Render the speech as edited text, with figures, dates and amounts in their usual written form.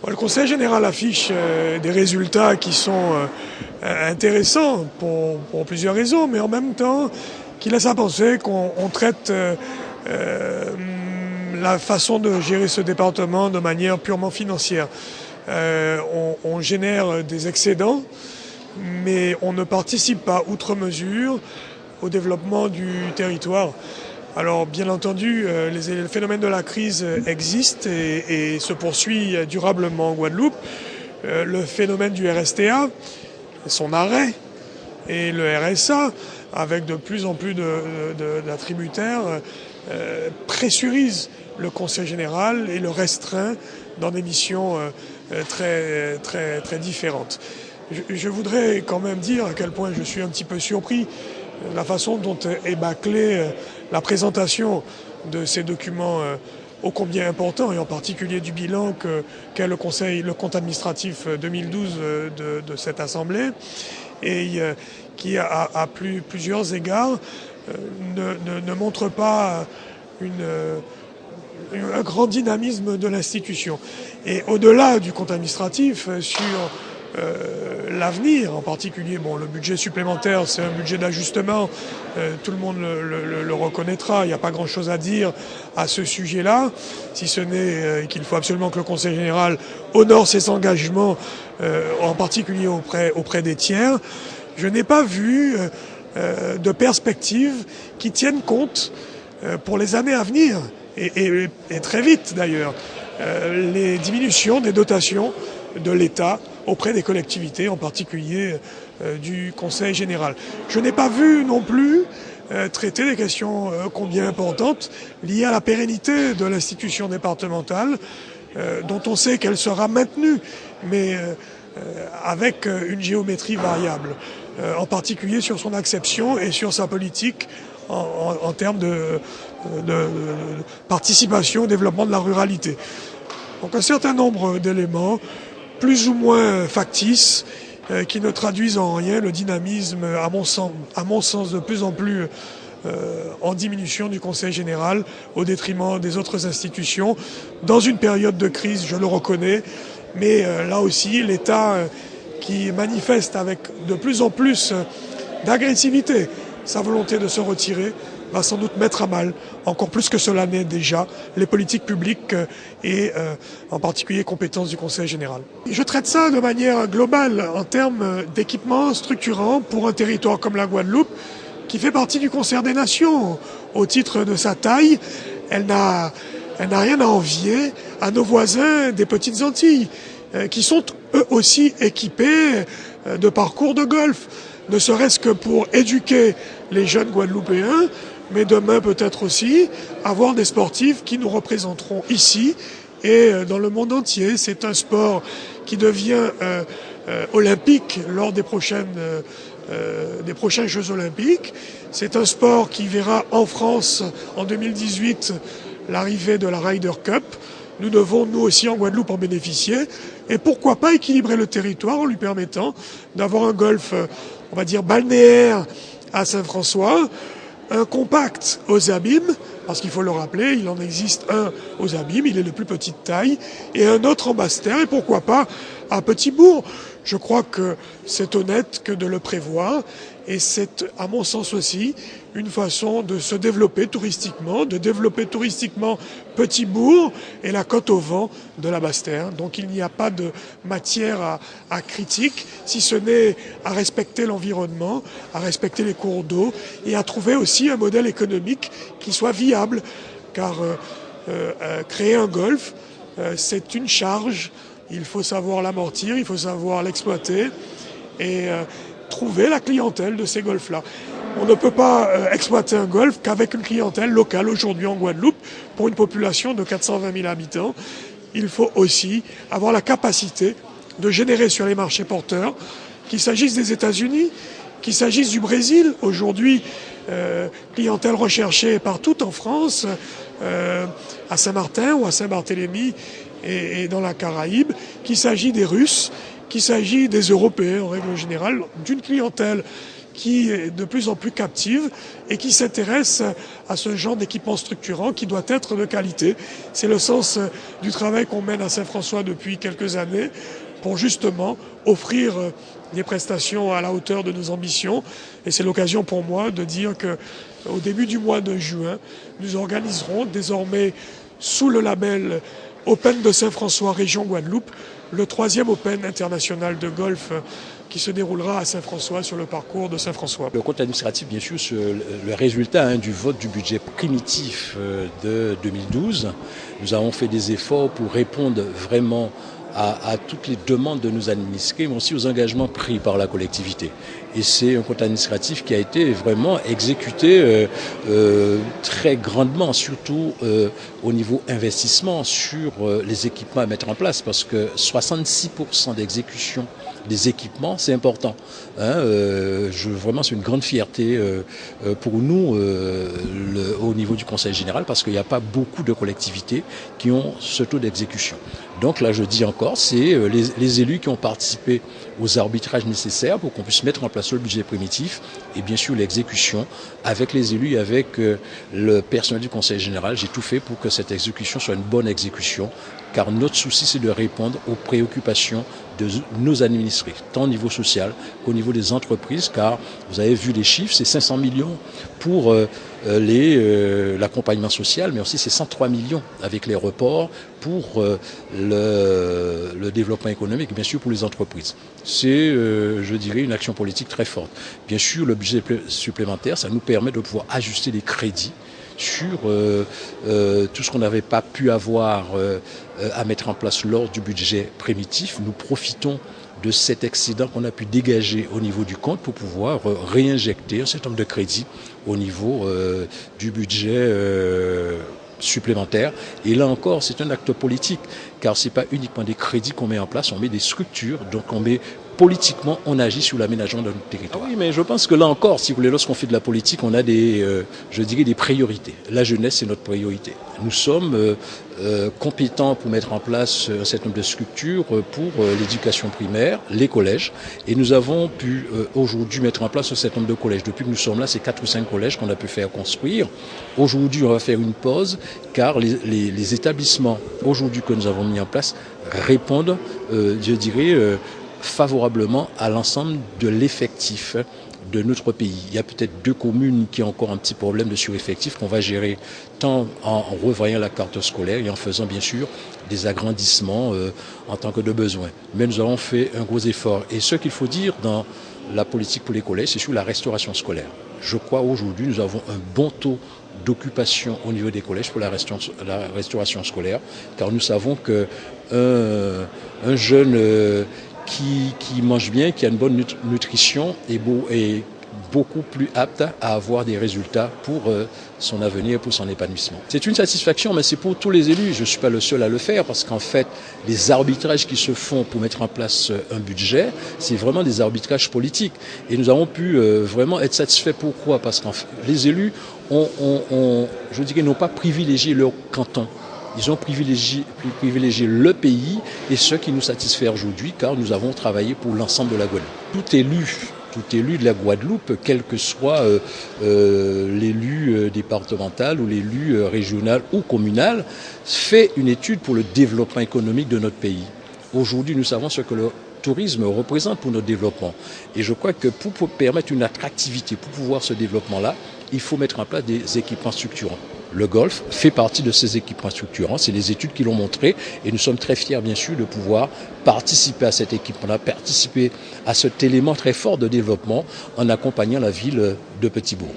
Le Conseil général affiche des résultats qui sont intéressants pour plusieurs raisons, mais en même temps qui laissent à penser qu'on traite la façon de gérer ce département de manière purement financière. On génère des excédents, mais on ne participe pas outre mesure au développement du territoire. Alors bien entendu, les phénomènes de la crise existent et se poursuivent durablement en Guadeloupe. Le phénomène du RSTA, son arrêt, et le RSA, avec de plus en plus d'attributaires, pressurise le Conseil général et le restreint dans des missions très différentes. Je voudrais quand même dire à quel point je suis un petit peu surpris de la façon dont est bâclée la présentation de ces documents ô combien importants, et en particulier du bilan qu'est le compte administratif 2012 de cette Assemblée, et qui à plusieurs égards ne montre pas un grand dynamisme de l'institution. Et au-delà du compte administratif, sur l'avenir, en particulier, le budget supplémentaire, c'est un budget d'ajustement, tout le monde le reconnaîtra, il n'y a pas grand-chose à dire à ce sujet-là, si ce n'est qu'il faut absolument que le Conseil général honore ses engagements, en particulier auprès des tiers. Je n'ai pas vu de perspectives qui tiennent compte pour les années à venir, et très vite d'ailleurs, les diminutions des dotations de l'État auprès des collectivités, en particulier du Conseil général. Je n'ai pas vu non plus traiter des questions combien importantes liées à la pérennité de l'institution départementale, dont on sait qu'elle sera maintenue, mais avec une géométrie variable, en particulier sur son acception et sur sa politique en termes de participation au développement de la ruralité. Donc un certain nombre d'éléments plus ou moins factices, qui ne traduisent en rien le dynamisme, à mon sens de plus en plus en diminution du Conseil général, au détriment des autres institutions, dans une période de crise, je le reconnais, mais là aussi, l'État qui manifeste avec de plus en plus d'agressivité sa volonté de se retirer, va sans doute mettre à mal, encore plus que cela n'est déjà, les politiques publiques et en particulier les compétences du Conseil général. Je traite ça de manière globale en termes d'équipements structurants pour un territoire comme la Guadeloupe, qui fait partie du concert des nations. Au titre de sa taille, elle n'a rien à envier à nos voisins des Petites Antilles, qui sont eux aussi équipés de parcours de golf, ne serait-ce que pour éduquer les jeunes Guadeloupéens, mais demain peut-être aussi avoir des sportifs qui nous représenteront ici et dans le monde entier. C'est un sport qui devient olympique lors des prochains Jeux olympiques. C'est un sport qui verra en France en 2018 l'arrivée de la Ryder Cup. Nous devons, nous aussi en Guadeloupe, en bénéficier. Et pourquoi pas équilibrer le territoire en lui permettant d'avoir un golf, on va dire, balnéaire à Saint-François, un compact aux Abîmes, parce qu'il faut le rappeler, il en existe un aux Abîmes, il est de plus petite taille, et un autre en Basse-Terre, et pourquoi pas à Petit-Bourg. Je crois que c'est honnête que de le prévoir, et c'est, à mon sens aussi, une façon de se développer touristiquement, Petit-Bourg et la côte au vent de la Basse-Terre. Donc il n'y a pas de matière à critique, si ce n'est à respecter l'environnement, à respecter les cours d'eau et à trouver aussi un modèle économique qui soit viable. Car créer un golf, c'est une charge, il faut savoir l'amortir, il faut savoir l'exploiter et trouver la clientèle de ces golfs-là. On ne peut pas exploiter un golf qu'avec une clientèle locale aujourd'hui en Guadeloupe pour une population de 420 000 habitants. Il faut aussi avoir la capacité de générer sur les marchés porteurs, qu'il s'agisse des États-Unis, qu'il s'agisse du Brésil, aujourd'hui clientèle recherchée partout en France, à Saint-Martin ou à Saint-Barthélemy et dans la Caraïbe, qu'il s'agit des Russes, qu'il s'agit des Européens en règle générale, d'une clientèle qui est de plus en plus captive et qui s'intéresse à ce genre d'équipement structurant qui doit être de qualité. C'est le sens du travail qu'on mène à Saint-François depuis quelques années pour justement offrir des prestations à la hauteur de nos ambitions. Et c'est l'occasion pour moi de dire qu'au début du mois de juin, nous organiserons désormais sous le label Open de Saint-François Région Guadeloupe, le 3e Open international de golf qui se déroulera à Saint-François sur le parcours de Saint-François. Le compte administratif, bien sûr, sur le résultat du vote du budget primitif de 2012. Nous avons fait des efforts pour répondre vraiment à toutes les demandes de nos administrés, mais aussi aux engagements pris par la collectivité. Et c'est un compte administratif qui a été vraiment exécuté très grandement, surtout au niveau investissement sur les équipements à mettre en place, parce que 66% d'exécution des équipements, c'est important. Vraiment, c'est une grande fierté pour nous au niveau du Conseil général, parce qu'il n'y a pas beaucoup de collectivités qui ont ce taux d'exécution. Donc là, je dis encore, c'est les élus qui ont participé aux arbitrages nécessaires pour qu'on puisse mettre en place le budget primitif et bien sûr l'exécution avec les élus et avec le personnel du Conseil général. J'ai tout fait pour que cette exécution soit une bonne exécution, car notre souci, c'est de répondre aux préoccupations de nos administrés, tant au niveau social qu'au niveau des entreprises, car vous avez vu les chiffres, c'est 500 millions pour l'accompagnement social, mais aussi c'est 103 millions avec les reports pour le développement économique, bien sûr pour les entreprises. C'est, je dirais, une action politique très forte. Bien sûr, le budget supplémentaire, ça nous permet de pouvoir ajuster les crédits sur tout ce qu'on n'avait pas pu avoir à mettre en place lors du budget primitif. Nous profitons de cet excédent qu'on a pu dégager au niveau du compte pour pouvoir réinjecter un certain nombre de crédits au niveau du budget supplémentaire. Et là encore, c'est un acte politique, car ce n'est pas uniquement des crédits qu'on met en place, on met des structures, donc on met politiquement, on agit sur l'aménagement de notre territoire. Oui, mais je pense que là encore, si vous voulez, lorsqu'on fait de la politique, on a des priorités. La jeunesse, c'est notre priorité. Nous sommes compétents pour mettre en place un certain nombre de structures pour l'éducation primaire, les collèges, et nous avons pu aujourd'hui mettre en place un certain nombre de collèges. Depuis que nous sommes là, c'est 4 ou 5 collèges qu'on a pu faire construire. Aujourd'hui, on va faire une pause, car les établissements aujourd'hui que nous avons mis en place répondent, favorablement à l'ensemble de l'effectif de notre pays. Il y a peut-être 2 communes qui ont encore un petit problème de sureffectif qu'on va gérer tant en revoyant la carte scolaire et en faisant bien sûr des agrandissements en tant que de besoin. Mais nous avons fait un gros effort. Et ce qu'il faut dire dans la politique pour les collèges, c'est sur la restauration scolaire. Je crois aujourd'hui nous avons un bon taux d'occupation au niveau des collèges pour la restauration scolaire, car nous savons que un jeune qui mange bien, qui a une bonne nutrition est beaucoup plus apte à avoir des résultats pour son avenir, pour son épanouissement. C'est une satisfaction, mais c'est pour tous les élus. Je ne suis pas le seul à le faire, parce qu'en fait, les arbitrages qui se font pour mettre en place un budget, c'est vraiment des arbitrages politiques. Et nous avons pu vraiment être satisfaits. Pourquoi? Parce que les élus n'ont pas privilégié leur canton. Ils ont privilégié le pays, et ce qui nous satisfait aujourd'hui, car nous avons travaillé pour l'ensemble de la Guadeloupe. Tout élu de la Guadeloupe, quel que soit l'élu départemental ou l'élu régional ou communal, fait une étude pour le développement économique de notre pays. Aujourd'hui, nous savons ce que le tourisme représente pour notre développement. Et je crois que pour permettre une attractivité, pour pouvoir ce développement-là, il faut mettre en place des équipements structurants. Le golf fait partie de ces équipements structurants, c'est les études qui l'ont montré, et nous sommes très fiers bien sûr de pouvoir participer à cet équipement-là, participer à cet élément très fort de développement en accompagnant la ville de Petit-Bourg.